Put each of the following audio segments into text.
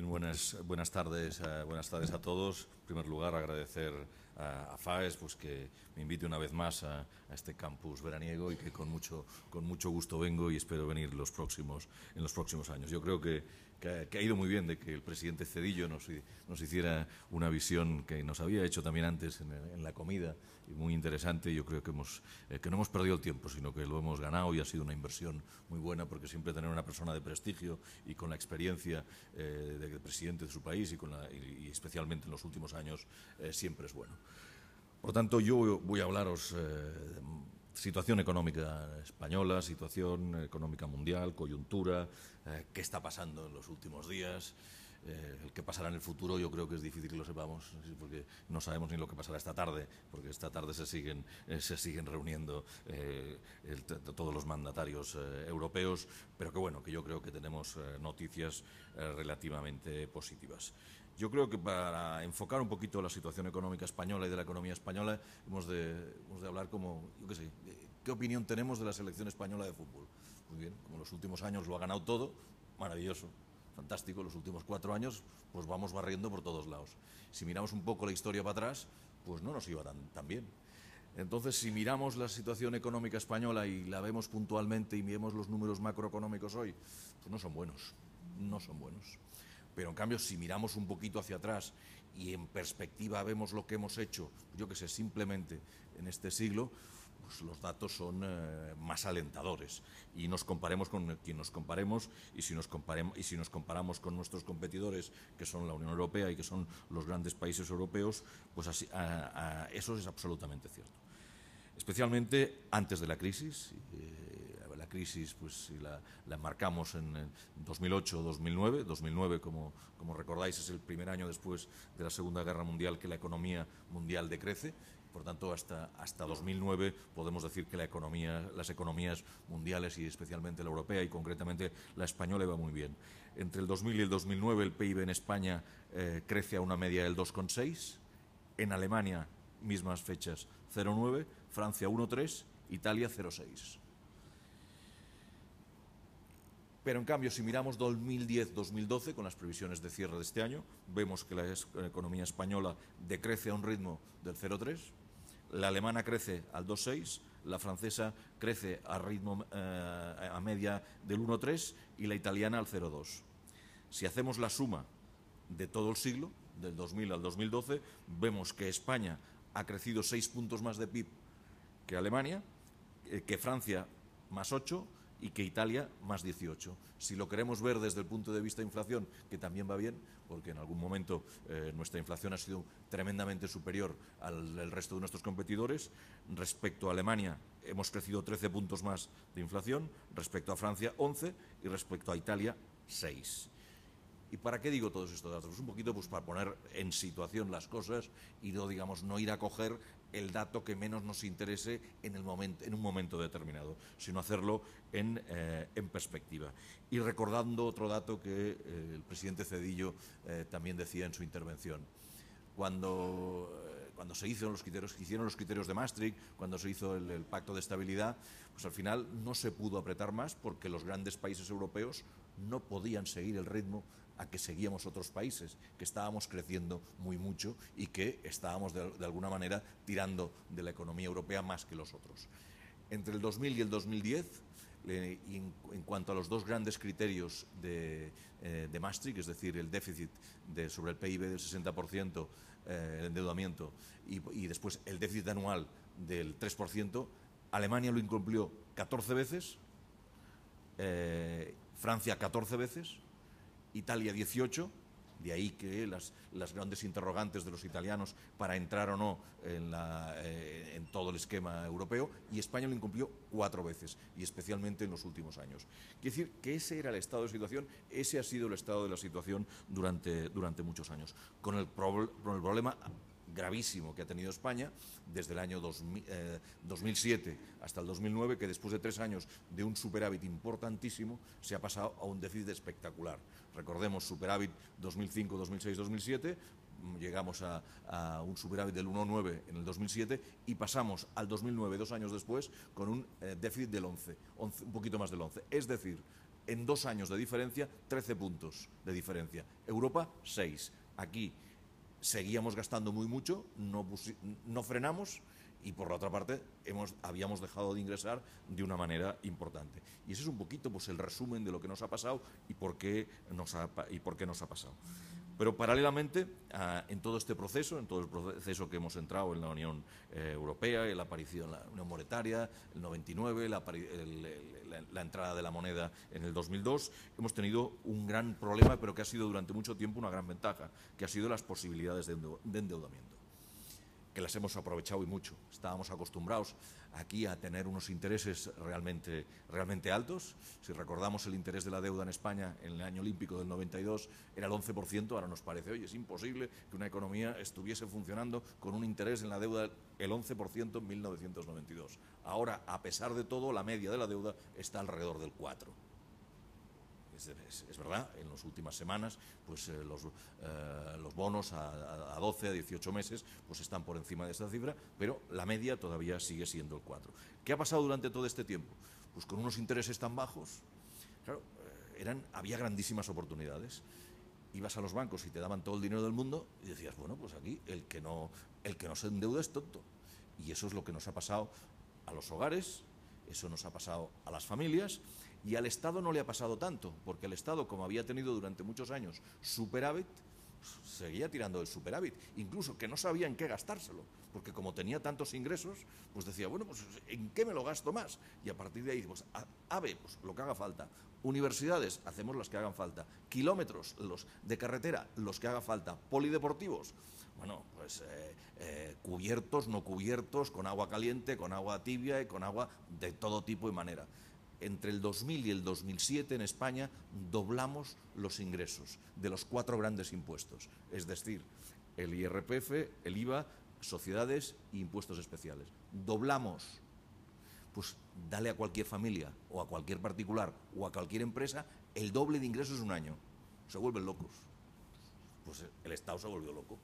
buenas tardes a todos. En primer lugar, agradecer a FAES pues, que me invite una vez más a este campus veraniego y que con mucho gusto vengo y espero venir en los próximos años. Yo creo que ha ido muy bien de que el presidente Zedillo nos hiciera una visión que nos había hecho también antes en la comida, y muy interesante. Yo creo que no hemos perdido el tiempo, sino que lo hemos ganado y ha sido una inversión muy buena, porque siempre tener una persona de prestigio y con la experiencia de presidente de su país y especialmente en los últimos años siempre es bueno. Por tanto, yo voy a hablaros situación económica española, situación económica mundial, coyuntura, qué está pasando en los últimos días. El que pasará en el futuro yo creo que es difícil que lo sepamos, porque no sabemos ni lo que pasará esta tarde, porque esta tarde se siguen reuniendo todos los mandatarios europeos, pero que yo creo que tenemos noticias relativamente positivas. Yo creo que para enfocar un poquito la situación económica española y de la economía española hemos de hablar qué opinión tenemos de la selección española de fútbol. Muy bien, como en los últimos años lo ha ganado todo, maravilloso, fantástico. Los últimos 4 años pues vamos barriendo por todos lados. Si miramos un poco la historia para atrás, pues no nos iba tan bien. Entonces, si miramos la situación económica española y la vemos puntualmente y vemos los números macroeconómicos hoy, pues no son buenos. Pero en cambio, si miramos un poquito hacia atrás y en perspectiva vemos lo que hemos hecho, simplemente en este siglo, pues los datos son más alentadores. Y nos comparemos con quien nos comparemos, y si nos comparamos con nuestros competidores, que son la Unión Europea y que son los grandes países europeos, pues eso es absolutamente cierto. Especialmente antes de la crisis. La crisis pues la marcamos en 2008-2009. 2009, como recordáis, es el primer año después de la Segunda Guerra Mundial que la economía mundial decrece. Por tanto, hasta 2009 podemos decir que las economías mundiales, y especialmente la europea y concretamente la española, iba muy bien. Entre el 2000 y el 2009 el PIB en España crece a una media del 2,6. En Alemania, mismas fechas, 0,9. Francia 1,3, Italia 0,6. Pero en cambio, si miramos 2010-2012, con las previsiones de cierre de este año, vemos que la economía española decrece a un ritmo del 0,3, la alemana crece al 2,6, la francesa crece a media del 1,3 y la italiana al 0,2. Si hacemos la suma de todo el siglo, del 2000 al 2012, vemos que España ha crecido 6 puntos más de PIB que Alemania, que Francia más 8 y que Italia más 18. Si lo queremos ver desde el punto de vista de inflación, que también va bien, porque en algún momento nuestra inflación ha sido tremendamente superior al resto de nuestros competidores. Respecto a Alemania hemos crecido 13 puntos más de inflación, respecto a Francia 11 y respecto a Italia 6. ¿Y para qué digo todos estos datos? Pues un poquito para poner en situación las cosas y no ir a coger el dato que menos nos interese en un momento determinado, sino hacerlo en perspectiva. Y recordando otro dato que el presidente Zedillo también decía en su intervención. Cuando se hicieron los criterios de Maastricht, cuando se hizo el pacto de estabilidad, pues al final no se pudo apretar más porque los grandes países europeos no podían seguir el ritmo a que seguíamos otros países, que estábamos creciendo muy mucho y que estábamos de alguna manera tirando de la economía europea más que los otros. Entre el 2000 y el 2010, en cuanto a los dos grandes criterios de Maastricht, es decir, el déficit sobre el PIB del 60%, el endeudamiento, y después el déficit anual del 3%, Alemania lo incumplió 14 veces, Francia 14 veces, Italia 18, de ahí que las grandes interrogantes de los italianos para entrar o no en todo el esquema europeo, y España lo incumplió 4 veces, y especialmente en los últimos años. Quiere decir que ese era el estado de situación, ese ha sido el estado de la situación durante muchos años, con el problema gravísimo que ha tenido España desde el año 2007 hasta el 2009, que después de 3 años de un superávit importantísimo se ha pasado a un déficit espectacular. Recordemos, superávit 2005, 2006, 2007, llegamos a un superávit del 1,9 en el 2007 y pasamos al 2009, 2 años después, con un déficit del 11, un poquito más del 11. Es decir, en 2 años de diferencia, 13 puntos de diferencia. Europa, 6. Aquí seguíamos gastando muy mucho, no frenamos, y por la otra parte habíamos dejado de ingresar de una manera importante. Y ese es un poquito pues, el resumen de lo que nos ha pasado y por qué nos ha pasado. Pero paralelamente, en todo este proceso, en todo el proceso que hemos entrado en la Unión Europea, la aparición de la Unión Monetaria, el 99, la entrada de la moneda en el 2002, hemos tenido un gran problema, pero que ha sido durante mucho tiempo una gran ventaja, que ha sido las posibilidades de endeudamiento, que las hemos aprovechado y mucho. Estábamos acostumbrados aquí a tener unos intereses realmente altos. Si recordamos el interés de la deuda en España en el año olímpico del 92 era el 11%, ahora nos parece, oye, es imposible que una economía estuviese funcionando con un interés en la deuda el 11% en 1992. Ahora, a pesar de todo, la media de la deuda está alrededor del 4%. Es verdad, en las últimas semanas pues, los bonos a 12, a 18 meses pues están por encima de esta cifra, pero la media todavía sigue siendo el 4. ¿Qué ha pasado durante todo este tiempo? Pues con unos intereses tan bajos, claro, había grandísimas oportunidades. Ibas a los bancos y te daban todo el dinero del mundo y decías, bueno, pues aquí el que no se endeuda es tonto. Y eso es lo que nos ha pasado a los hogares, eso nos ha pasado a las familias. Y al Estado no le ha pasado tanto, porque el Estado, como había tenido durante muchos años superávit, seguía tirando del superávit, incluso que no sabía en qué gastárselo, porque como tenía tantos ingresos, pues decía, bueno, pues ¿en qué me lo gasto más? Y a partir de ahí, pues AVE, pues lo que haga falta, universidades, hacemos las que hagan falta, kilómetros los de carretera, los que haga falta, polideportivos, bueno, pues cubiertos, no cubiertos, con agua caliente, con agua tibia y con agua de todo tipo y manera. Entre el 2000 y el 2007 en España doblamos los ingresos de los 4 grandes impuestos, es decir, el IRPF, el IVA, sociedades e impuestos especiales. Doblamos. Pues dale a cualquier familia o a cualquier particular o a cualquier empresa el doble de ingresos en un año. Se vuelven locos. Pues el Estado se volvió loco.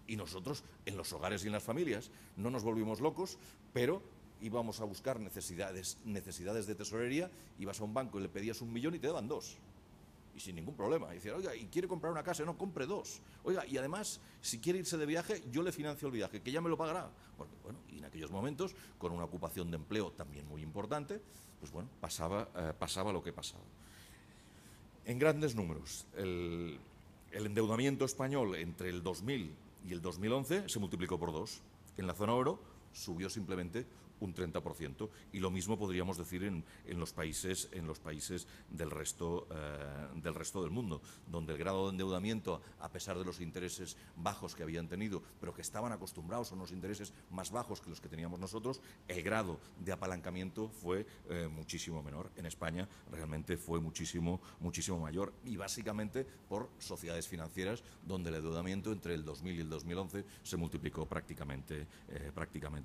Y nosotros, en los hogares y en las familias, no nos volvimos locos, pero íbamos a buscar necesidades de tesorería, ibas a un banco y le pedías 1 millón y te daban 2. Y sin ningún problema. Y decían, oiga, ¿y quiere comprar una casa? No, compre 2. Oiga, y además, si quiere irse de viaje, yo le financio el viaje, que ya me lo pagará. Porque, bueno, y en aquellos momentos, con una ocupación de empleo también muy importante, pues bueno, pasaba lo que pasaba. En grandes números, el endeudamiento español entre el 2000 y el 2011 se multiplicó por 2. En la zona euro subió simplemente un 30%, y lo mismo podríamos decir en los países del resto del mundo, donde el grado de endeudamiento, a pesar de los intereses bajos que habían tenido, pero que estaban acostumbrados a unos intereses más bajos que los que teníamos nosotros, el grado de apalancamiento fue muchísimo menor. En España realmente fue muchísimo mayor, y básicamente por sociedades financieras, donde el endeudamiento entre el 2000 y el 2011 se multiplicó prácticamente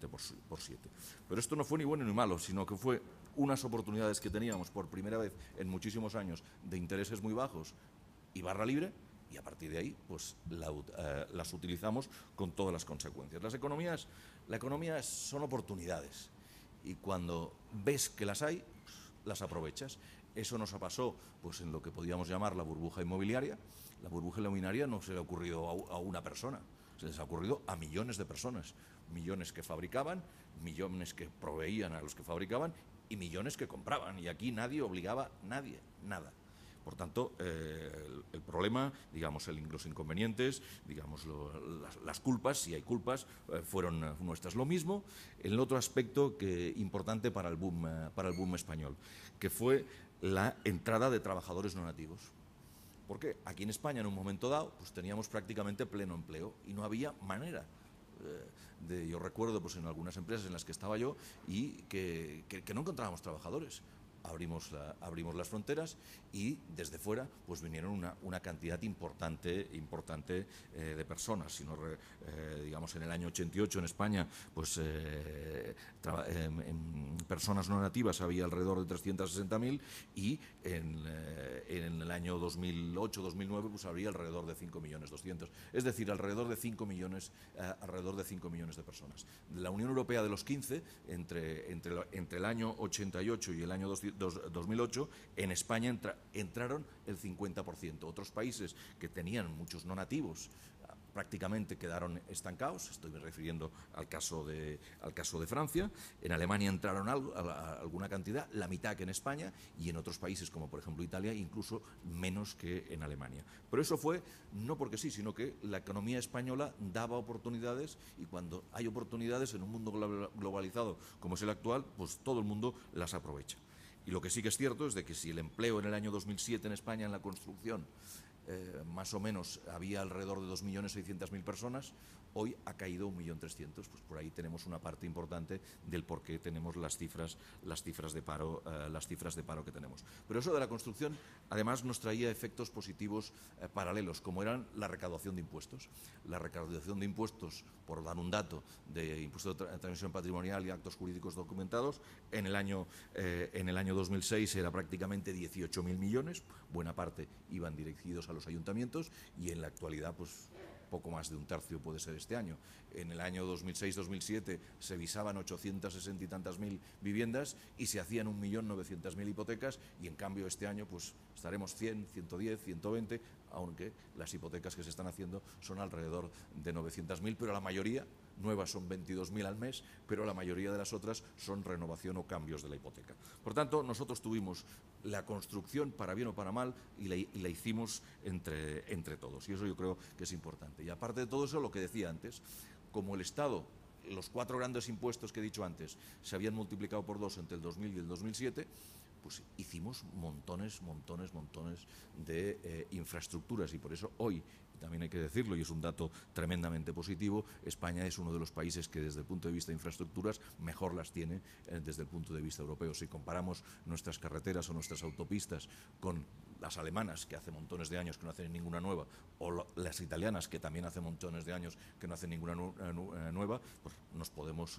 por 7. Pero esto no fue ni bueno ni malo, sino que fue unas oportunidades que teníamos por primera vez en muchísimos años de intereses muy bajos y barra libre, y a partir de ahí pues las utilizamos con todas las consecuencias. La economía son oportunidades, y cuando ves que las hay, las aprovechas. Eso nos pasó pues, en lo que podíamos llamar la burbuja inmobiliaria. La burbuja inmobiliaria no se le ha ocurrido a una persona, se les ha ocurrido a millones de personas. Millones que fabricaban, millones que proveían a los que fabricaban y millones que compraban. Y aquí nadie obligaba a nadie, nada. Por tanto, el problema, digamos, los inconvenientes, digamos, las culpas, si hay culpas, fueron nuestras. Lo mismo en el otro aspecto importante para el boom español, que fue la entrada de trabajadores no nativos. Porque aquí en España, en un momento dado, pues teníamos prácticamente pleno empleo y no había manera. Yo recuerdo pues, en algunas empresas en las que estaba yo y que no encontrábamos trabajadores. Abrimos las fronteras y desde fuera pues vinieron una cantidad importante de personas. Si no, digamos, en el año 88 en España pues en personas no nativas había alrededor de 360.000, y en el año 2008-2009 pues habría alrededor de 5.200.000. Es decir, alrededor de 5 millones de personas. La Unión Europea de los 15, entre el año 88 y el año 2008, en España entraron el 50%. Otros países que tenían muchos no nativos prácticamente quedaron estancados. Estoy refiriendo al caso de Francia. En Alemania entraron alguna cantidad, la mitad que en España, y en otros países como por ejemplo Italia incluso menos que en Alemania. Pero eso fue no porque sí, sino que la economía española daba oportunidades, y cuando hay oportunidades en un mundo globalizado como es el actual, pues todo el mundo las aprovecha. Y lo que sí que es cierto es de que si el empleo en el año 2007 en España en la construcción más o menos había alrededor de 2.600.000 personas, hoy ha caído 1.300.000. Pues por ahí tenemos una parte importante del por qué tenemos las cifras de paro que tenemos. Pero eso de la construcción además nos traía efectos positivos paralelos, como eran la recaudación de impuestos. La recaudación de impuestos, por dar un dato, de impuesto de transmisión patrimonial y actos jurídicos documentados, en el año 2006 era prácticamente 18.000 millones, buena parte iban dirigidos a los ayuntamientos, y en la actualidad pues poco más de un tercio puede ser este año. En el año 2006-2007 se visaban 860 y tantas mil viviendas y se hacían 1.900.000 hipotecas, y en cambio este año pues estaremos 100, 110, 120, aunque las hipotecas que se están haciendo son alrededor de 900.000, pero la mayoría nuevas son 22.000 al mes, pero la mayoría de las otras son renovación o cambios de la hipoteca. Por tanto, nosotros tuvimos la construcción, para bien o para mal, y la hicimos entre todos, y eso yo creo que es importante. Y aparte de todo eso, lo que decía antes, como el Estado, los 4 grandes impuestos que he dicho antes, se habían multiplicado por 2 entre el 2000 y el 2007, pues hicimos montones de infraestructuras, y por eso hoy, también hay que decirlo, y es un dato tremendamente positivo, España es uno de los países que desde el punto de vista de infraestructuras mejor las tiene desde el punto de vista europeo. Si comparamos nuestras carreteras o nuestras autopistas con las alemanas, que hace montones de años que no hacen ninguna nueva, o las italianas, que también hace montones de años que no hacen ninguna nueva, pues nos podemos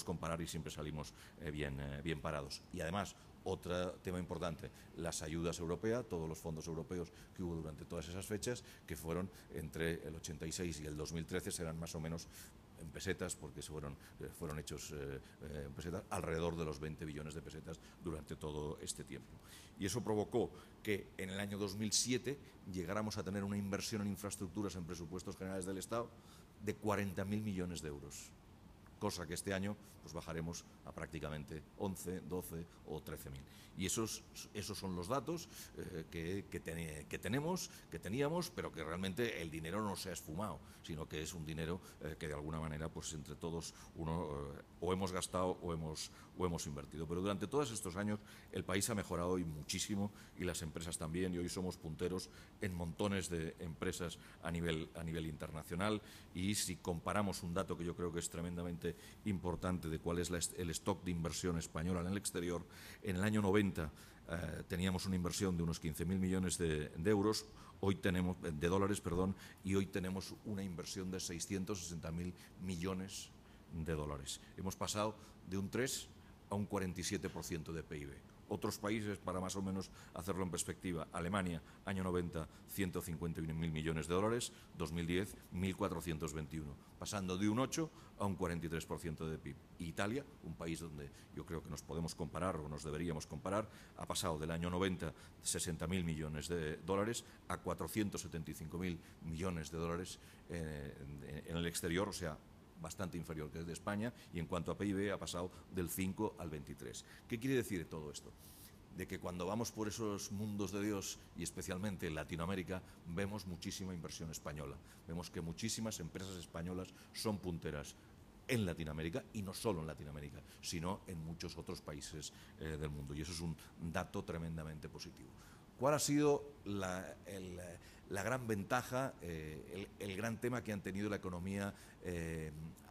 comparar y siempre salimos bien parados. Y además, otro tema importante, las ayudas europeas, todos los fondos europeos que hubo durante todas esas fechas, que fueron entre el 86 y el 2013, serán más o menos en pesetas, porque fueron hechos en pesetas, alrededor de los 20 billones de pesetas durante todo este tiempo. Y eso provocó que en el año 2007 llegáramos a tener una inversión en infraestructuras en presupuestos generales del Estado de 40.000 millones de euros, cosa que este año pues bajaremos a prácticamente 11, 12 o 13.000. Y esos son los datos que teníamos, pero que realmente el dinero no se ha esfumado, sino que es un dinero que de alguna manera pues entre todos o hemos gastado o hemos invertido. Pero durante todos estos años el país ha mejorado y muchísimo, y las empresas también, y hoy somos punteros en montones de empresas a nivel internacional. Y si comparamos un dato que yo creo que es tremendamente importante de cuál es el stock de inversión española en el exterior, en el año 90 teníamos una inversión de unos 15.000 millones de euros, hoy tenemos de dólares, perdón, y hoy tenemos una inversión de 660.000 millones de dólares. Hemos pasado de un 3 a un 47% de PIB. Otros países, para más o menos hacerlo en perspectiva, Alemania, año 90, 151.000 millones de dólares, 2010, 1.421, pasando de un 8 a un 43% de PIB. Y Italia, un país donde yo creo que nos podemos comparar o nos deberíamos comparar, ha pasado del año 90, 60.000 millones de dólares, a 475.000 millones de dólares en el exterior, o sea, bastante inferior que es de España, y en cuanto a PIB ha pasado del 5 al 23. ¿Qué quiere decir todo esto? De que cuando vamos por esos mundos de Dios, y especialmente en Latinoamérica, vemos muchísima inversión española. Vemos que muchísimas empresas españolas son punteras en Latinoamérica, y no solo en Latinoamérica, sino en muchos otros países del mundo. Y eso es un dato tremendamente positivo. ¿Cuál ha sido la gran ventaja, el gran tema que han tenido la economía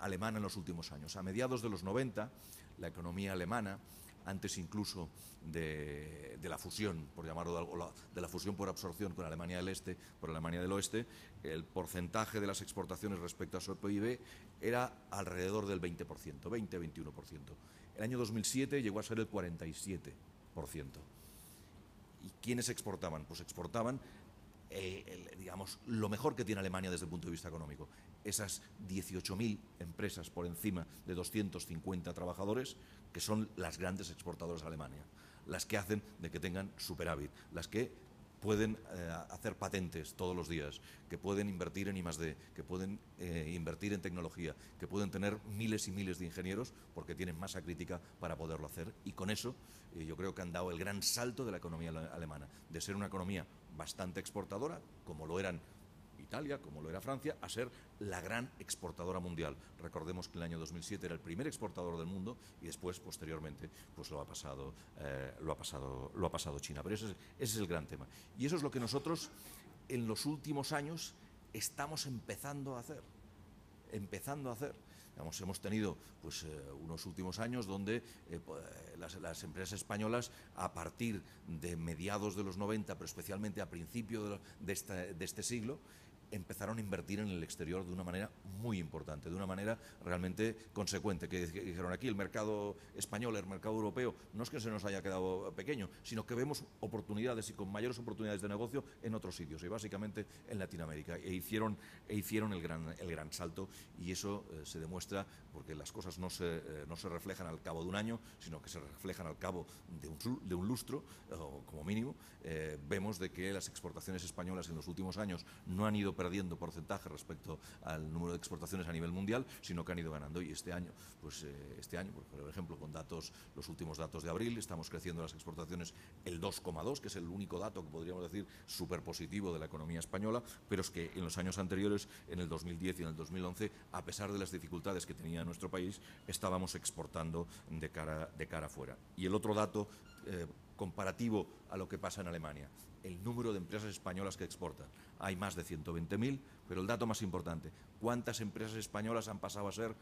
alemana en los últimos años? A mediados de los 90, la economía alemana, antes incluso de la fusión, por llamarlo de algo, de la fusión por absorción con Alemania del Este por Alemania del Oeste, el porcentaje de las exportaciones respecto a su PIB era alrededor del 20%, 20-21%. El año 2007 llegó a ser el 47%. ¿Y quiénes exportaban? Pues exportaban, digamos, lo mejor que tiene Alemania desde el punto de vista económico, esas 18.000 empresas por encima de 250 trabajadores, que son las grandes exportadoras a Alemania, las que hacen de que tengan superávit, las que pueden hacer patentes todos los días, que pueden invertir en I+D, que pueden invertir en tecnología, que pueden tener miles y miles de ingenieros porque tienen masa crítica para poderlo hacer. Y con eso yo creo que han dado el gran salto de la economía alemana, de ser una economía bastante exportadora, como lo eran Italia, como lo era Francia, a ser la gran exportadora mundial. Recordemos que el año 2007 era el primer exportador del mundo y después, posteriormente, pues lo ha pasado China. Pero ese es el gran tema. Y eso es lo que nosotros, en los últimos años, estamos empezando a hacer. Hemos tenido pues, unos últimos años donde las empresas españolas, a partir de mediados de los 90, pero especialmente a principios de este siglo, empezaron a invertir en el exterior de una manera muy importante, de una manera realmente consecuente, que dijeron aquí el mercado español, el mercado europeo, no es que se nos haya quedado pequeño, sino que vemos oportunidades y con mayores oportunidades de negocio en otros sitios, y básicamente en Latinoamérica, e hicieron el gran salto, y eso se demuestra porque las cosas no se reflejan al cabo de un año, sino que se reflejan al cabo de un lustro, o como mínimo. Vemos de que las exportaciones españolas en los últimos años no han ido perdiendo porcentaje respecto al número de exportaciones a nivel mundial, sino que han ido ganando. Y este año, por ejemplo, con los últimos datos de abril, estamos creciendo las exportaciones el 2,2, que es el único dato que podríamos decir súper positivo de la economía española, pero es que en los años anteriores, en el 2010 y en el 2011, a pesar de las dificultades que tenía nuestro país, estábamos exportando de cara afuera. Y el otro dato comparativo a lo que pasa en Alemania, el número de empresas españolas que exportan. Hay más de 120.000, pero el dato más importante, ¿cuántas empresas españolas han pasado a ser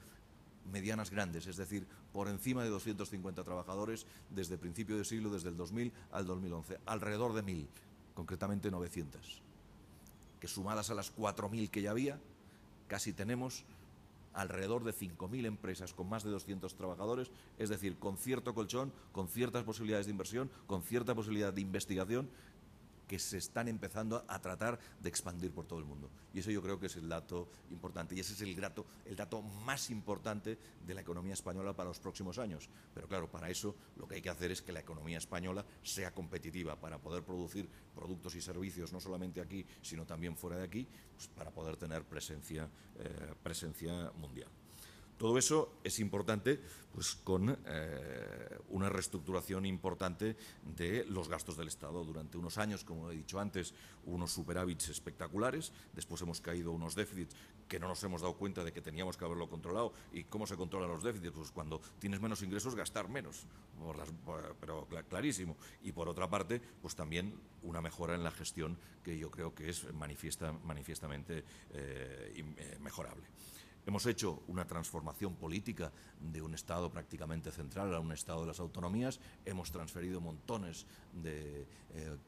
medianas grandes? Es decir, por encima de 250 trabajadores desde el principio del siglo, desde el 2000 al 2011. Alrededor de 1.000, concretamente 900. Que sumadas a las 4.000 que ya había, casi tenemos alrededor de 5.000 empresas con más de 200 trabajadores, es decir, con cierto colchón, con ciertas posibilidades de inversión, con cierta posibilidad de investigación, que se están empezando a tratar de expandir por todo el mundo. Y eso yo creo que es el dato importante, y ese es el dato más importante de la economía española para los próximos años. Pero claro, para eso lo que hay que hacer es que la economía española sea competitiva para poder producir productos y servicios, no solamente aquí, sino también fuera de aquí, pues para poder tener presencia mundial. Todo eso es importante pues, con una reestructuración importante de los gastos del Estado. Durante unos años, como he dicho antes, unos superávits espectaculares, después hemos caído unos déficits que no nos hemos dado cuenta de que teníamos que haberlo controlado. ¿Y cómo se controlan los déficits? Pues cuando tienes menos ingresos, gastar menos, pero clarísimo. Y por otra parte, pues también una mejora en la gestión que yo creo que es manifiestamente mejorable. Hemos hecho una transformación política de un Estado prácticamente central a un Estado de las autonomías. Hemos transferido montones de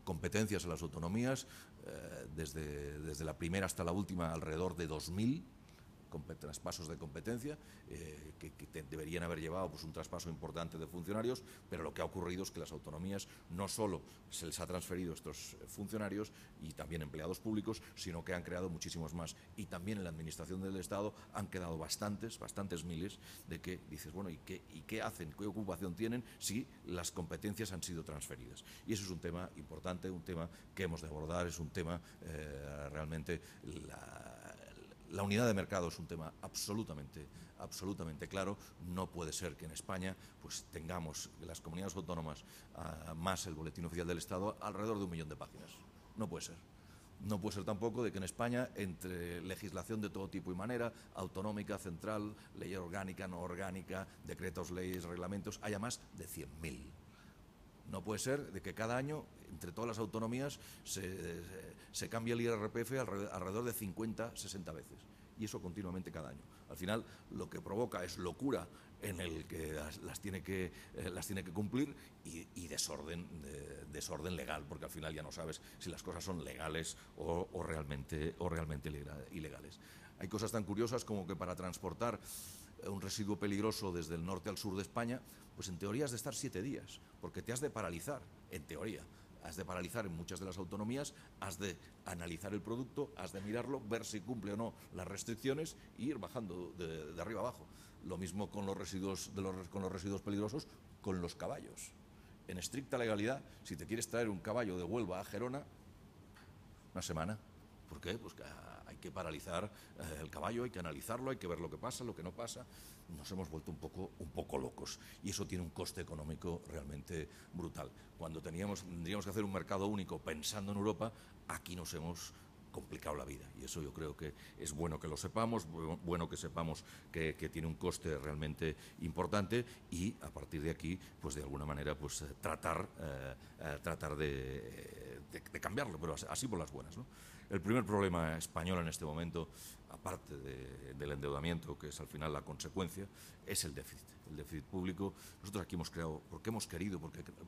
competencias a las autonomías, desde la primera hasta la última, alrededor de 2.000 traspasos de competencia que deberían haber llevado pues, un traspaso importante de funcionarios, pero lo que ha ocurrido es que las autonomías no solo se les ha transferido estos funcionarios y también empleados públicos, sino que han creado muchísimos más. Y también en la administración del Estado han quedado bastantes miles de que dices, bueno, ¿y qué hacen? ¿Qué ocupación tienen si las competencias han sido transferidas? Y eso es un tema importante, un tema que hemos de abordar, es un tema realmente... La unidad de mercado es un tema absolutamente claro. No puede ser que en España pues, tengamos las comunidades autónomas más el boletín oficial del Estado alrededor de 1 millón de páginas. No puede ser. No puede ser tampoco de que en España, entre legislación de todo tipo y manera, autonómica, central, ley orgánica, no orgánica, decretos, leyes, reglamentos, haya más de 100.000. No puede ser de que cada año, entre todas las autonomías, se cambie el IRPF alrededor de 50, 60 veces. Y eso continuamente cada año. Al final, lo que provoca es locura en el que las tiene que cumplir y desorden legal, porque al final ya no sabes si las cosas son legales o realmente ilegales. Hay cosas tan curiosas como que para transportar un residuo peligroso desde el norte al sur de España, pues en teoría has de estar 7 días, porque te has de paralizar, en teoría. has de paralizar en muchas de las autonomías, has de analizar el producto, has de mirarlo, ver si cumple o no las restricciones e ir bajando de arriba abajo. Lo mismo con los residuos, con los residuos peligrosos, con los caballos. En estricta legalidad, si te quieres traer un caballo de Huelva a Gerona, una semana. ¿Por qué? Pues que hay que paralizar el caballo, hay que analizarlo, hay que ver lo que pasa, lo que no pasa. Nos hemos vuelto un poco locos y eso tiene un coste económico realmente brutal. Cuando tendríamos que hacer un mercado único pensando en Europa, aquí nos hemos complicado la vida y eso yo creo que es bueno que lo sepamos, bueno que sepamos que tiene un coste realmente importante y a partir de aquí, pues de alguna manera, pues tratar de cambiarlo, pero así por las buenas, ¿no? El primer problema español en este momento, aparte del endeudamiento, que es al final la consecuencia, es el déficit público. Nosotros aquí hemos creado, porque hemos querido,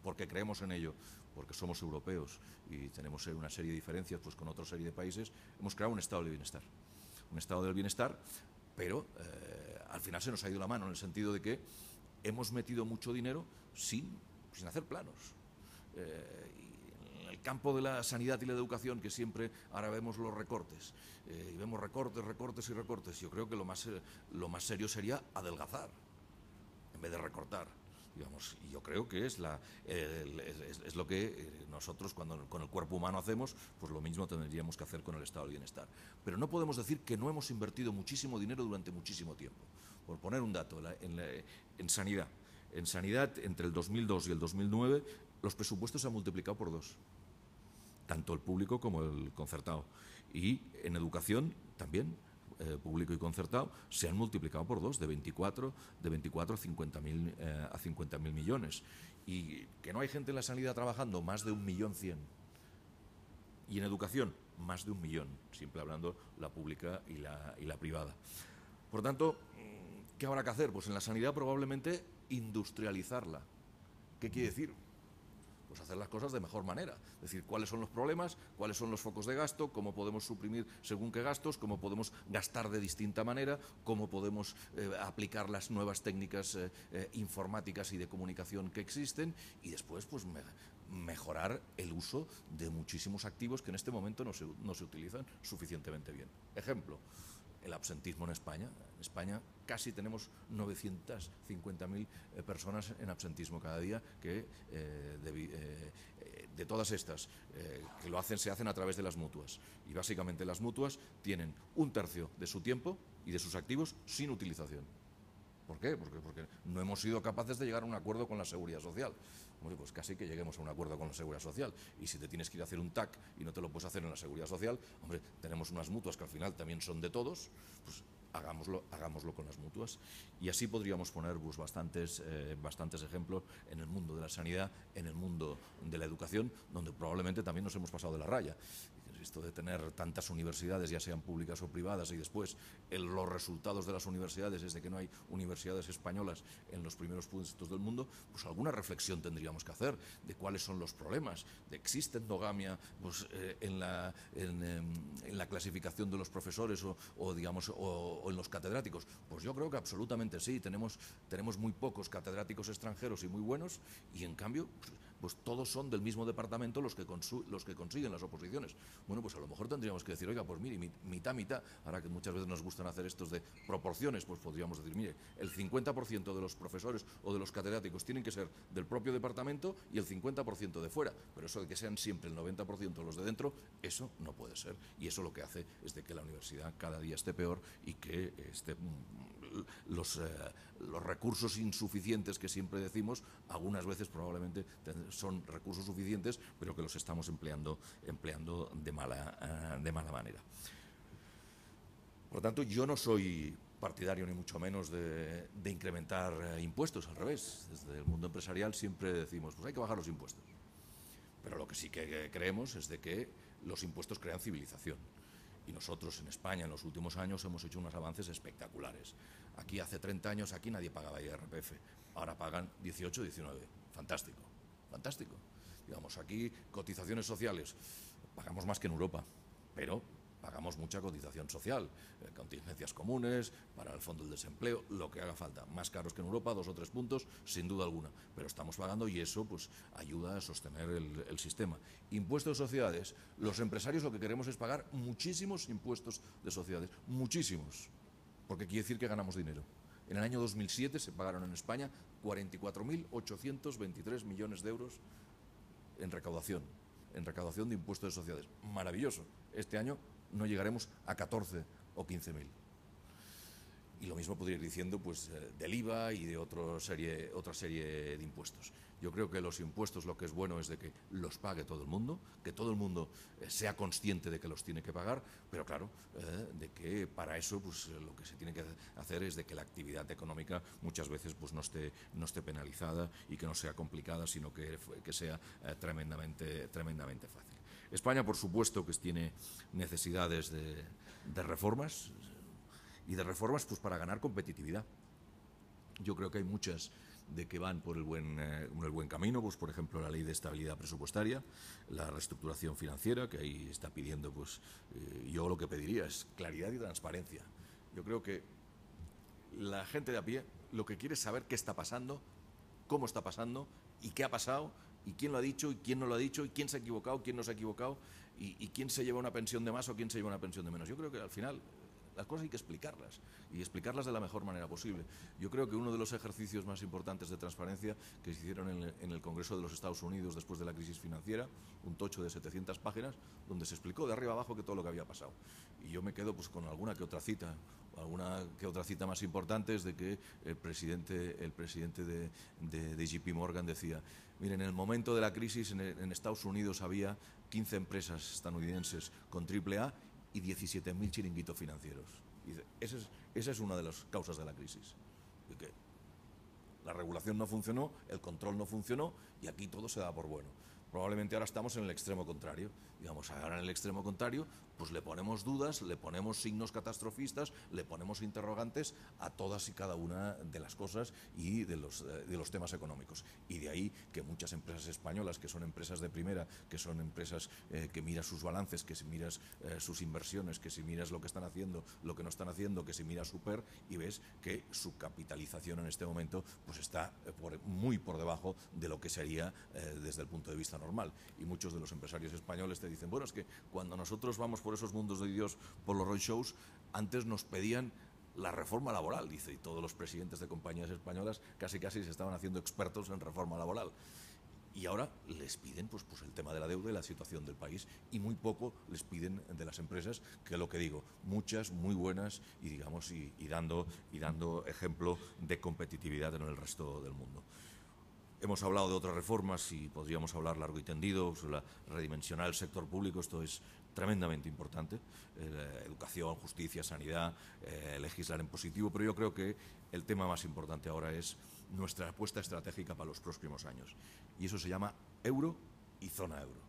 porque creemos en ello, porque somos europeos y tenemos una serie de diferencias pues, con otra serie de países, hemos creado un estado del bienestar. Un estado del bienestar, pero al final se nos ha ido la mano en el sentido de que hemos metido mucho dinero sin hacer planos. En el campo de la sanidad y la educación, que siempre ahora vemos los recortes, y vemos recortes, yo creo que lo más serio sería adelgazar en vez de recortar. Digamos, y yo creo que es lo que nosotros cuando con el cuerpo humano hacemos, pues lo mismo tendríamos que hacer con el estado del bienestar. Pero no podemos decir que no hemos invertido muchísimo dinero durante muchísimo tiempo. Por poner un dato, en sanidad. En sanidad, entre el 2002 y el 2009, los presupuestos se han multiplicado por 2. Tanto el público como el concertado. Y en educación también, público y concertado, se han multiplicado por 2, de 24 a 50.000 millones. Y que no hay gente en la sanidad trabajando, más de 1.100.000. Y en educación, más de 1.000.000, siempre hablando la pública y la privada. Por tanto, ¿qué habrá que hacer? Pues en la sanidad probablemente industrializarla. ¿Qué quiere decir? Pues hacer las cosas de mejor manera. Es decir, cuáles son los problemas, cuáles son los focos de gasto, cómo podemos suprimir según qué gastos, cómo podemos gastar de distinta manera, cómo podemos aplicar las nuevas técnicas informáticas y de comunicación que existen y después pues mejorar el uso de muchísimos activos que en este momento no se utilizan suficientemente bien. Ejemplo, el absentismo en España. En España casi tenemos 950.000 personas en absentismo cada día que de todas estas que se hacen a través de las mutuas. Y básicamente las mutuas tienen 1/3 de su tiempo y de sus activos sin utilización. ¿Por qué? Porque no hemos sido capaces de llegar a un acuerdo con la Seguridad Social. Bueno, pues casi que lleguemos a un acuerdo con la Seguridad Social. Y si te tienes que ir a hacer un TAC y no te lo puedes hacer en la Seguridad Social, hombre, tenemos unas mutuas que al final también son de todos, pues hagámoslo con las mutuas. Y así podríamos poner pues, bastantes ejemplos en el mundo de la sanidad, en el mundo de la educación, donde probablemente también nos hemos pasado de la raya. Esto de tener tantas universidades, ya sean públicas o privadas, y después los resultados de las universidades es de que no hay universidades españolas en los primeros puestos del mundo, pues alguna reflexión tendríamos que hacer de cuáles son los problemas, de existe endogamia pues, en la clasificación de los profesores o en los catedráticos. Pues yo creo que absolutamente sí, tenemos muy pocos catedráticos extranjeros y muy buenos, y en cambio pues todos son del mismo departamento los que consiguen las oposiciones. Bueno, pues a lo mejor tendríamos que decir, oiga, pues mire, mitad, ahora que muchas veces nos gustan hacer estos de proporciones, pues podríamos decir, mire, el 50% de los profesores o de los catedráticos tienen que ser del propio departamento y el 50% de fuera, pero eso de que sean siempre el 90% los de dentro, eso no puede ser, y eso lo que hace es de que la universidad cada día esté peor y que los recursos insuficientes que siempre decimos, algunas veces probablemente son recursos suficientes, pero que los estamos empleando de mala manera. Por lo tanto, yo no soy partidario ni mucho menos de incrementar impuestos, al revés. Desde el mundo empresarial siempre decimos, pues hay que bajar los impuestos. Pero lo que sí que creemos es de que los impuestos crean civilización. Y nosotros en España en los últimos años hemos hecho unos avances espectaculares. Aquí hace 30 años aquí nadie pagaba IRPF, ahora pagan 18, 19. Fantástico, fantástico. Digamos, aquí cotizaciones sociales, pagamos más que en Europa, pero pagamos mucha cotización social, contingencias comunes, para el fondo del desempleo, lo que haga falta. Más caros que en Europa, 2 o 3 puntos, sin duda alguna. Pero estamos pagando y eso pues ayuda a sostener el sistema. Impuestos de sociedades. Los empresarios lo que queremos es pagar muchísimos impuestos de sociedades. Muchísimos. Porque quiere decir que ganamos dinero. En el año 2007 se pagaron en España 44.823 millones de euros en recaudación de impuestos de sociedades. Maravilloso. Este año no llegaremos a 14 o 15.000. Y lo mismo podría ir diciendo pues, del IVA y de otra serie de impuestos. Yo creo que los impuestos lo que es bueno es de que los pague todo el mundo, que todo el mundo sea consciente de que los tiene que pagar, pero claro, de que para eso pues, lo que se tiene que hacer es de que la actividad económica muchas veces pues, no esté penalizada y que no sea complicada, sino que sea tremendamente fácil. España, por supuesto, que tiene necesidades de reformas, y de reformas pues para ganar competitividad. Yo creo que hay muchas de que van por el buen camino, pues por ejemplo la ley de estabilidad presupuestaria, la reestructuración financiera, que ahí está pidiendo, pues yo lo que pediría es claridad y transparencia. Yo creo que la gente de a pie lo que quiere es saber qué está pasando, cómo está pasando y qué ha pasado y quién lo ha dicho y quién no lo ha dicho y quién se ha equivocado, quién no se ha equivocado y quién se lleva una pensión de más o quién se lleva una pensión de menos. Yo creo que al final las cosas hay que explicarlas y explicarlas de la mejor manera posible. Yo creo que uno de los ejercicios más importantes de transparencia que se hicieron en el Congreso de los Estados Unidos después de la crisis financiera, un tocho de 700 páginas, donde se explicó de arriba abajo que todo lo que había pasado. Y yo me quedo pues con alguna que otra cita más importante, es de que el presidente de JP Morgan decía: miren, en el momento de la crisis en Estados Unidos había 15 empresas estadounidenses con AAA y 17.000 chiringuitos financieros. Y esa es una de las causas de la crisis. De que la regulación no funcionó, el control no funcionó y aquí todo se da por bueno. Probablemente ahora estamos en el extremo contrario. Digamos, ahora en el extremo contrario, pues le ponemos dudas, le ponemos signos catastrofistas, le ponemos interrogantes a todas y cada una de las cosas y de los temas económicos. Y de ahí que muchas empresas españolas, que son empresas de primera, que son empresas que miras sus balances, que si miras sus inversiones, que si miras lo que están haciendo, lo que no están haciendo, que si miras su PER y ves que su capitalización en este momento pues está muy por debajo de lo que sería desde el punto de vista normal. Y muchos de los empresarios españoles te dicen: bueno, es que cuando nosotros vamos por esos mundos de Dios, por los roadshows, antes nos pedían la reforma laboral, dice, y todos los presidentes de compañías españolas casi se estaban haciendo expertos en reforma laboral. Y ahora les piden pues el tema de la deuda y la situación del país, y muy poco les piden de las empresas, que es lo que digo, muchas muy buenas y digamos y dando ejemplo de competitividad en el resto del mundo. Hemos hablado de otras reformas y podríamos hablar largo y tendido sobre redimensionar el sector público. Esto es tremendamente importante. Educación, justicia, sanidad, legislar en positivo, pero yo creo que el tema más importante ahora es nuestra apuesta estratégica para los próximos años. Y eso se llama euro y zona euro.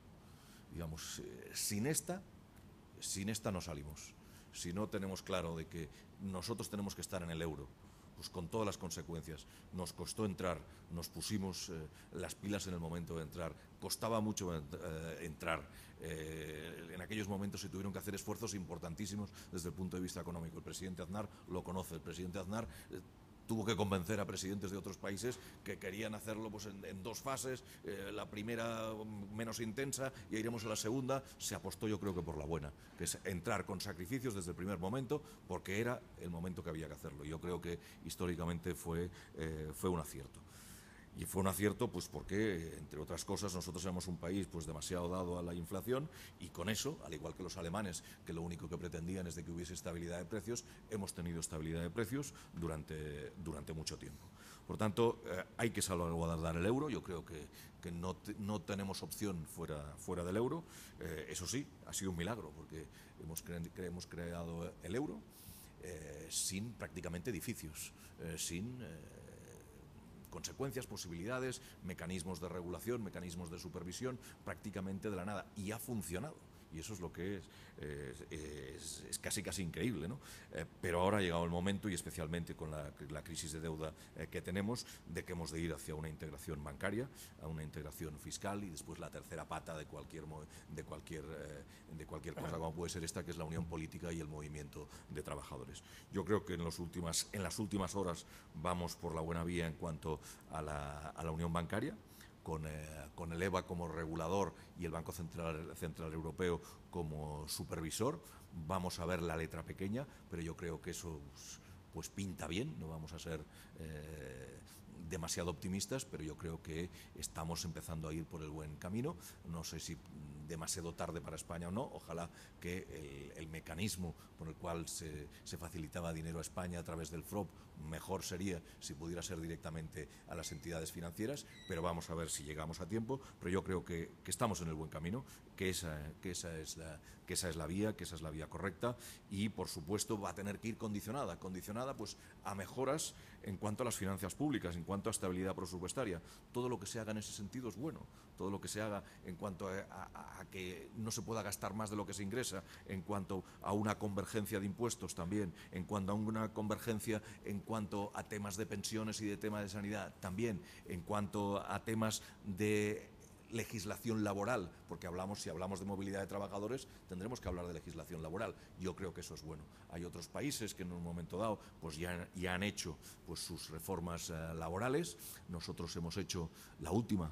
Digamos, sin esta no salimos. Si no tenemos claro de que nosotros tenemos que estar en el euro, pues con todas las consecuencias. Nos costó entrar, nos pusimos las pilas en el momento de entrar, costaba mucho entrar. En aquellos momentos se tuvieron que hacer esfuerzos importantísimos desde el punto de vista económico. El presidente Aznar lo conoce. El presidente Aznar tuvo que convencer a presidentes de otros países que querían hacerlo pues, en 2 fases, la primera menos intensa y iremos a la segunda. Se apostó, yo creo que por la buena, que es entrar con sacrificios desde el primer momento, porque era el momento que había que hacerlo. Yo creo que históricamente fue un acierto. Y fue un acierto pues porque, entre otras cosas, nosotros éramos un país pues demasiado dado a la inflación, y con eso, al igual que los alemanes, que lo único que pretendían es de que hubiese estabilidad de precios, hemos tenido estabilidad de precios durante mucho tiempo. Por tanto, hay que salvaguardar el euro. Yo creo que no tenemos opción fuera del euro. Eso sí, ha sido un milagro, porque hemos creado el euro sin prácticamente edificios, sin consecuencias, posibilidades, mecanismos de regulación, mecanismos de supervisión, prácticamente de la nada. Y ha funcionado. y eso es lo que es casi increíble, ¿no? Pero ahora ha llegado el momento, y especialmente con la crisis de deuda que tenemos, de que hemos de ir hacia una integración bancaria, a una integración fiscal, y después la tercera pata de cualquier cosa como puede ser esta, que es la unión política y el movimiento de trabajadores. Yo creo que en las últimas horas vamos por la buena vía en cuanto a la unión bancaria, con el EBA como regulador y el Banco Central Europeo como supervisor. Vamos a ver la letra pequeña, pero yo creo que eso pues pinta bien. No vamos a ser demasiado optimistas, pero yo creo que estamos empezando a ir por el buen camino. No sé si demasiado tarde para España o no. Ojalá que el mecanismo por el cual se facilitaba dinero a España a través del FROB, mejor sería si pudiera ser directamente a las entidades financieras, pero vamos a ver si llegamos a tiempo. Pero yo creo que estamos en el buen camino, que esa es la vía correcta, y por supuesto va a tener que ir condicionada pues a mejoras en cuanto a las finanzas públicas, en cuanto a estabilidad presupuestaria. Todo lo que se haga en ese sentido es bueno. Todo lo que se haga en cuanto a que no se pueda gastar más de lo que se ingresa, en cuanto a una convergencia de impuestos también, en cuanto a una convergencia en cuanto a temas de pensiones y de temas de sanidad también, en cuanto a temas de legislación laboral, porque si hablamos de movilidad de trabajadores, tendremos que hablar de legislación laboral. Yo creo que eso es bueno. Hay otros países que en un momento dado pues ya han hecho pues sus reformas laborales. Nosotros hemos hecho la última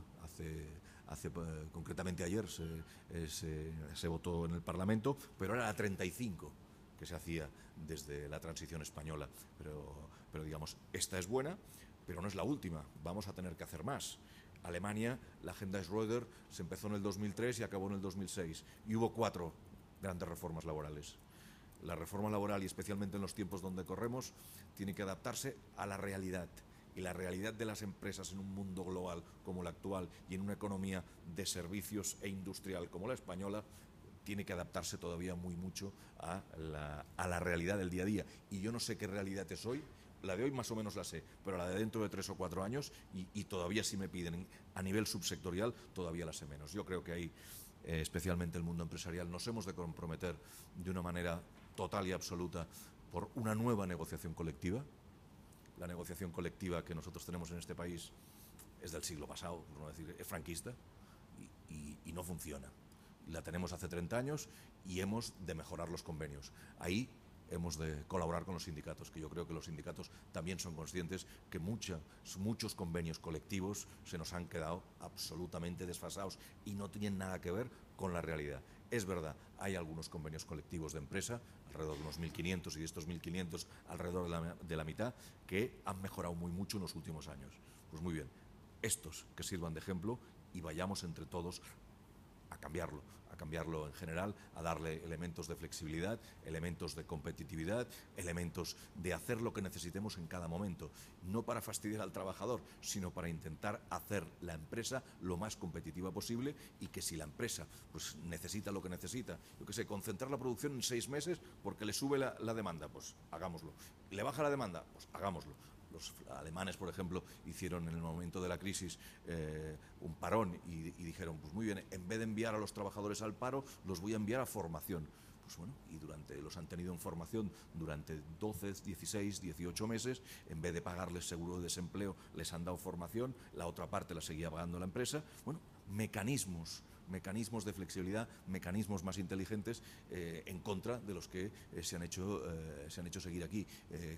concretamente ayer se votó en el Parlamento, pero era la 35 que se hacía desde la transición española. Pero digamos, esta es buena, pero no es la última. Vamos a tener que hacer más. Alemania, la agenda Schröder se empezó en el 2003 y acabó en el 2006. Y hubo 4 grandes reformas laborales. La reforma laboral, y especialmente en los tiempos donde corremos, tiene que adaptarse a la realidad. Y la realidad de las empresas en un mundo global como el actual y en una economía de servicios e industrial como la española tiene que adaptarse todavía muy mucho a la realidad del día a día. Y yo no sé qué realidad es hoy. La de hoy más o menos la sé, pero la de dentro de 3 o 4 años, y todavía si me piden a nivel subsectorial, todavía la sé menos. Yo creo que ahí, especialmente el mundo empresarial, nos hemos de comprometer de una manera total y absoluta por una nueva negociación colectiva. La negociación colectiva que nosotros tenemos en este país es del siglo pasado, por no decir, es franquista y no funciona. La tenemos hace 30 años y hemos de mejorar los convenios. Ahí hemos de colaborar con los sindicatos, que yo creo que los sindicatos también son conscientes que muchos convenios colectivos se nos han quedado absolutamente desfasados y no tienen nada que ver con la realidad. Es verdad, hay algunos convenios colectivos de empresa, alrededor de unos 1.500, y de estos 1.500 alrededor de la mitad, que han mejorado muy mucho en los últimos años. Pues muy bien, estos que sirvan de ejemplo y vayamos entre todos a cambiarlo en general, a darle elementos de flexibilidad, elementos de competitividad, elementos de hacer lo que necesitemos en cada momento, no para fastidiar al trabajador, sino para intentar hacer la empresa lo más competitiva posible, y que si la empresa pues necesita lo que necesita, yo qué sé, concentrar la producción en 6 meses porque le sube la demanda, pues hagámoslo. ¿Le baja la demanda? Pues hagámoslo. Los alemanes, por ejemplo, hicieron en el momento de la crisis un parón y dijeron, pues muy bien, en vez de enviar a los trabajadores al paro, los voy a enviar a formación. Pues bueno, y los han tenido en formación durante 12, 16, 18 meses. En vez de pagarles seguro de desempleo, les han dado formación, la otra parte la seguía pagando la empresa. Bueno, mecanismos de flexibilidad, mecanismos más inteligentes en contra de los que se han hecho seguir aquí.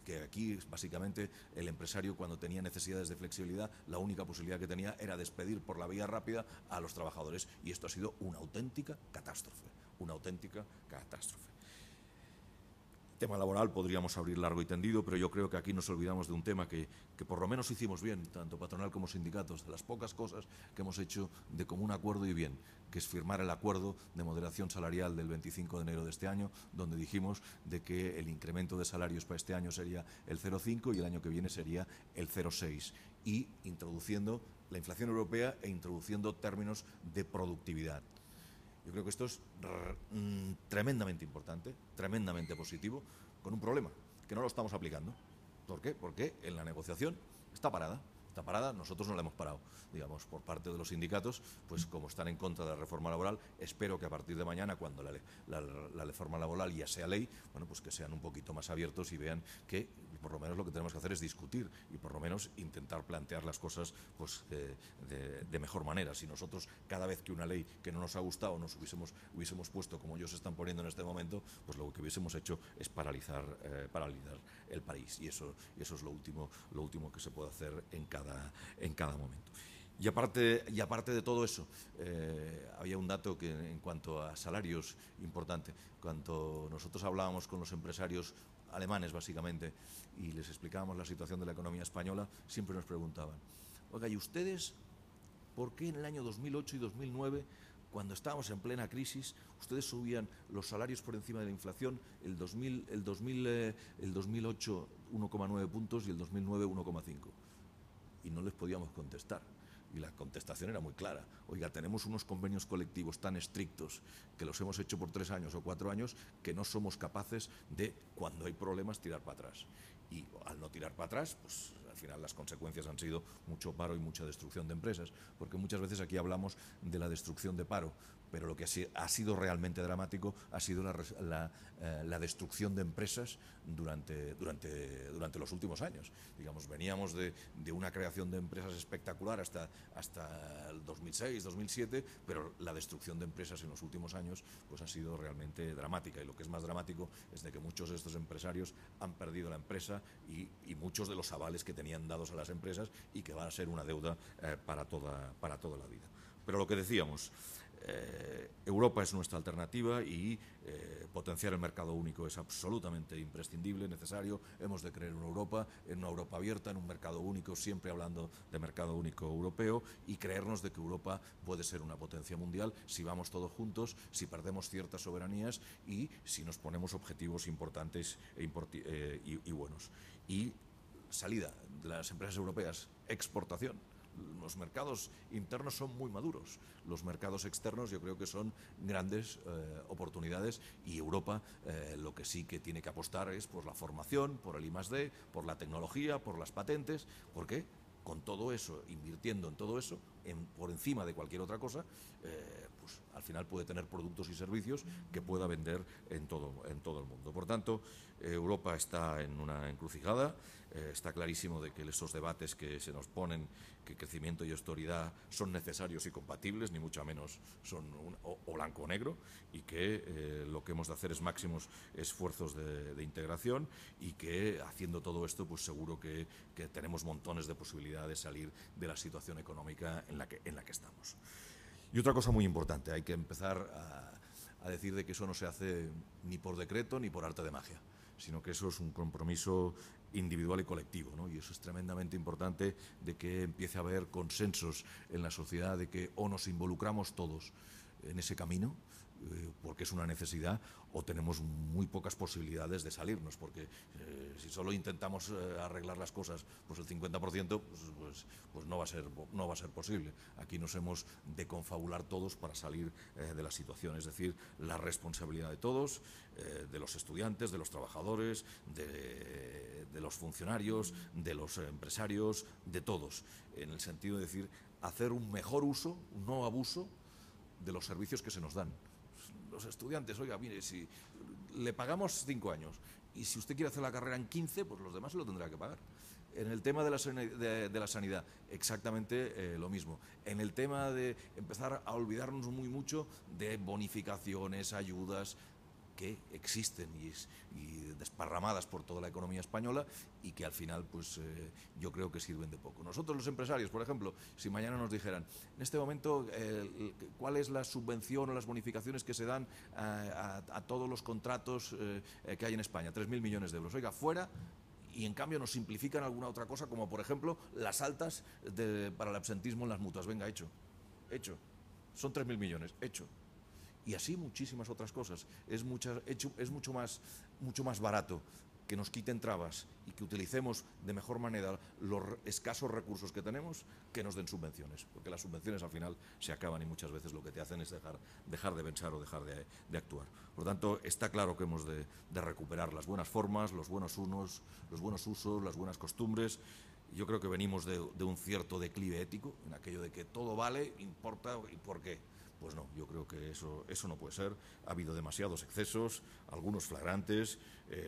Que aquí, básicamente, el empresario, cuando tenía necesidades de flexibilidad, la única posibilidad que tenía era despedir por la vía rápida a los trabajadores. Y esto ha sido una auténtica catástrofe. Tema laboral podríamos abrir largo y tendido, pero yo creo que aquí nos olvidamos de un tema que por lo menos hicimos bien, tanto patronal como sindicatos, de las pocas cosas que hemos hecho de común acuerdo y bien, que es firmar el acuerdo de moderación salarial del 25 de enero de este año, donde dijimos de que el incremento de salarios para este año sería el 0,5 y el año que viene sería el 0,6, y introduciendo la inflación europea e introduciendo términos de productividad. Yo creo que esto es tremendamente importante, tremendamente positivo, con un problema, que no lo estamos aplicando. ¿Por qué? Porque en la negociación está parada. Esta parada nosotros no la hemos parado, digamos, por parte de los sindicatos, pues como están en contra de la reforma laboral, espero que a partir de mañana, cuando la reforma laboral ya sea ley, bueno, pues que sean un poquito más abiertos y vean que por lo menos lo que tenemos que hacer es discutir y por lo menos intentar plantear las cosas pues de mejor manera. Si nosotros cada vez que una ley que no nos ha gustado nos hubiésemos puesto como ellos se están poniendo en este momento, pues lo que hubiésemos hecho es paralizar el país, y eso es lo último que se puede hacer en cada momento. Y aparte de todo eso, había un dato que en cuanto a salarios importante. Cuando nosotros hablábamos con los empresarios alemanes básicamente y les explicábamos la situación de la economía española, siempre nos preguntaban: oiga, ¿y ustedes por qué en el año 2008 y 2009, cuando estábamos en plena crisis, ustedes subían los salarios por encima de la inflación, el 2008 1,9 puntos y el 2009 1,5? Y no les podíamos contestar. Y la contestación era muy clara: oiga, tenemos unos convenios colectivos tan estrictos que los hemos hecho por 3 años o 4 años que no somos capaces de, cuando hay problemas, tirar para atrás. Y al no tirar para atrás, pues al final las consecuencias han sido mucho paro y mucha destrucción de empresas, porque muchas veces aquí hablamos de la destrucción de paro, pero lo que ha sido realmente dramático ha sido la destrucción de empresas durante los últimos años. Digamos, veníamos de una creación de empresas espectacular hasta el 2006, 2007, pero la destrucción de empresas en los últimos años pues ha sido realmente dramática, y lo que es más dramático es de que muchos de estos empresarios han perdido la empresa y muchos de los avales que tenían dados a las empresas y que van a ser una deuda para toda la vida. Pero lo que decíamos, Europa es nuestra alternativa y potenciar el mercado único es absolutamente imprescindible, necesario. Hemos de creer en una Europa abierta, en un mercado único, siempre hablando de mercado único europeo, y creernos de que Europa puede ser una potencia mundial si vamos todos juntos, si perdemos ciertas soberanías y si nos ponemos objetivos importantes y buenos. Y salida de las empresas europeas, exportación. Los mercados internos son muy maduros, los mercados externos yo creo que son grandes oportunidades, y Europa lo que sí que tiene que apostar es por la formación, por el I+D, por la tecnología, por las patentes, porque con todo eso, invirtiendo en todo eso, por encima de cualquier otra cosa, pues al final puede tener productos y servicios que pueda vender en todo el mundo. Por tanto, Europa está en una encrucijada. Está clarísimo de que esos debates que se nos ponen, que crecimiento y austeridad son necesarios y compatibles, ni mucho menos son o blanco o negro, y que lo que hemos de hacer es máximos esfuerzos de integración, y que haciendo todo esto pues seguro que tenemos montones de posibilidades de salir de la situación económica en la que estamos. Y otra cosa muy importante, hay que empezar a decir de que eso no se hace ni por decreto ni por arte de magia, sino que eso es un compromiso individual y colectivo, ¿no? Y eso es tremendamente importante, de que empiece a haber consensos en la sociedad, de que o nos involucramos todos en ese camino, porque es una necesidad, o tenemos muy pocas posibilidades de salirnos, porque si solo intentamos arreglar las cosas pues el 50%, pues no va a ser posible. Aquí nos hemos de confabular todos para salir de la situación, es decir, la responsabilidad de todos, de los estudiantes, de los trabajadores, de los funcionarios, de los empresarios, de todos, en el sentido de decir, hacer un mejor uso, un no abuso de los servicios que se nos dan. Los estudiantes, oiga, mire, si le pagamos 5 años y si usted quiere hacer la carrera en 15, pues los demás se lo tendrá que pagar. En el tema de la sanidad, exactamente lo mismo. En el tema de empezar a olvidarnos mucho de bonificaciones, ayudas que existen y desparramadas por toda la economía española, y que al final pues yo creo que sirven de poco. Nosotros los empresarios, por ejemplo, si mañana nos dijeran, en este momento, ¿cuál es la subvención o las bonificaciones que se dan a todos los contratos que hay en España? 3.000 millones de euros. Oiga, fuera. Y en cambio nos simplifican alguna otra cosa, como por ejemplo las altas para el absentismo en las mutuas. Venga, hecho. Son 3.000 millones, hecho. Y así muchísimas otras cosas. Es mucho más barato que nos quiten trabas y que utilicemos de mejor manera los escasos recursos que tenemos, que nos den subvenciones, porque las subvenciones al final se acaban y muchas veces lo que te hacen es dejar de pensar o dejar de actuar. Por lo tanto, está claro que hemos de recuperar las buenas formas, los buenos usos, las buenas costumbres, yo creo que venimos de un cierto declive ético, en aquello de que todo vale, importa y por qué. Pues no, yo creo que eso no puede ser. Ha habido demasiados excesos, algunos flagrantes,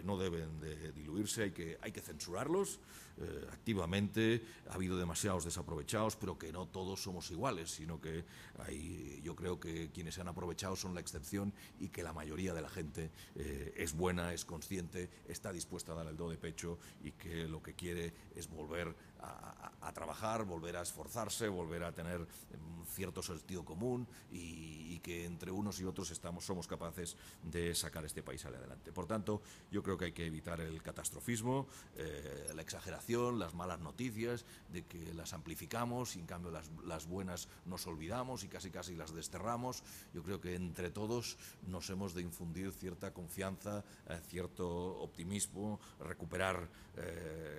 no deben de diluirse, hay que censurarlos activamente. Ha habido demasiados desaprovechados, pero que no todos somos iguales, sino que yo creo que quienes se han aprovechado son la excepción y que la mayoría de la gente es buena, es consciente, está dispuesta a dar el do de pecho y que lo que quiere es volver a trabajar, volver a esforzarse, volver a tener cierto sentido común y que entre unos y otros somos capaces de sacar este país adelante. Por tanto, yo creo que hay que evitar el catastrofismo, la exageración, las malas noticias, de que las amplificamos y en cambio las buenas nos olvidamos y casi las desterramos. Yo creo que entre todos nos hemos de infundir cierta confianza, cierto optimismo, recuperar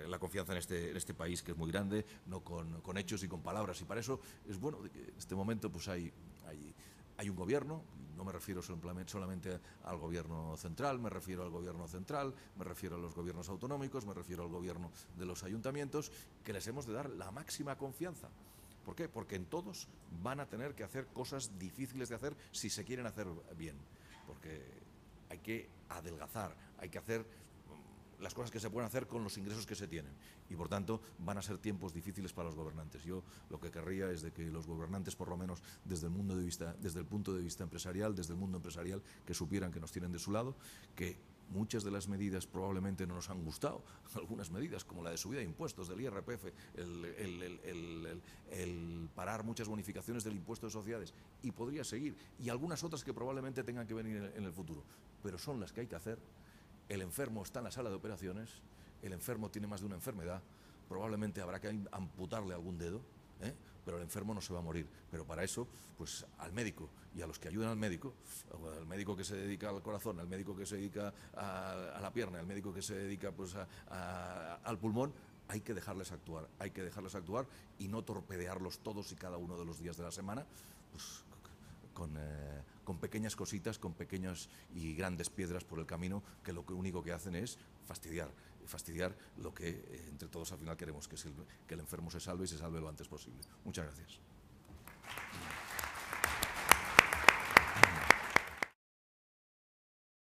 la confianza en este país que es muy grande, no con hechos y con palabras. Y para eso es bueno de que en este momento pues hay un gobierno, no me refiero solamente al gobierno central, me refiero al gobierno central, me refiero a los gobiernos autonómicos, me refiero al gobierno de los ayuntamientos, que les hemos de dar la máxima confianza. ¿Por qué? Porque en todos van a tener que hacer cosas difíciles de hacer si se quieren hacer bien. Porque hay que adelgazar, hay que hacer las cosas que se pueden hacer con los ingresos que se tienen y por tanto van a ser tiempos difíciles para los gobernantes. Yo lo que querría es de que los gobernantes, por lo menos desde el punto de vista empresarial, desde el mundo empresarial, que supieran que nos tienen de su lado, que muchas de las medidas probablemente no nos han gustado, algunas medidas como la de subida de impuestos del IRPF, el parar muchas bonificaciones del impuesto de sociedades, y podría seguir, y algunas otras que probablemente tengan que venir en el futuro, pero son las que hay que hacer. El enfermo está en la sala de operaciones, el enfermo tiene más de una enfermedad, probablemente habrá que amputarle algún dedo, pero el enfermo no se va a morir. Pero para eso, pues al médico y a los que ayudan al médico que se dedica al corazón, al médico que se dedica a la pierna, al médico que se dedica pues al pulmón, hay que dejarles actuar y no torpedearlos todos y cada uno de los días de la semana, pues con pequeñas cositas, con pequeñas y grandes piedras por el camino, que lo único que hacen es fastidiar lo que entre todos al final queremos, que es que el enfermo se salve y se salve lo antes posible. Muchas gracias.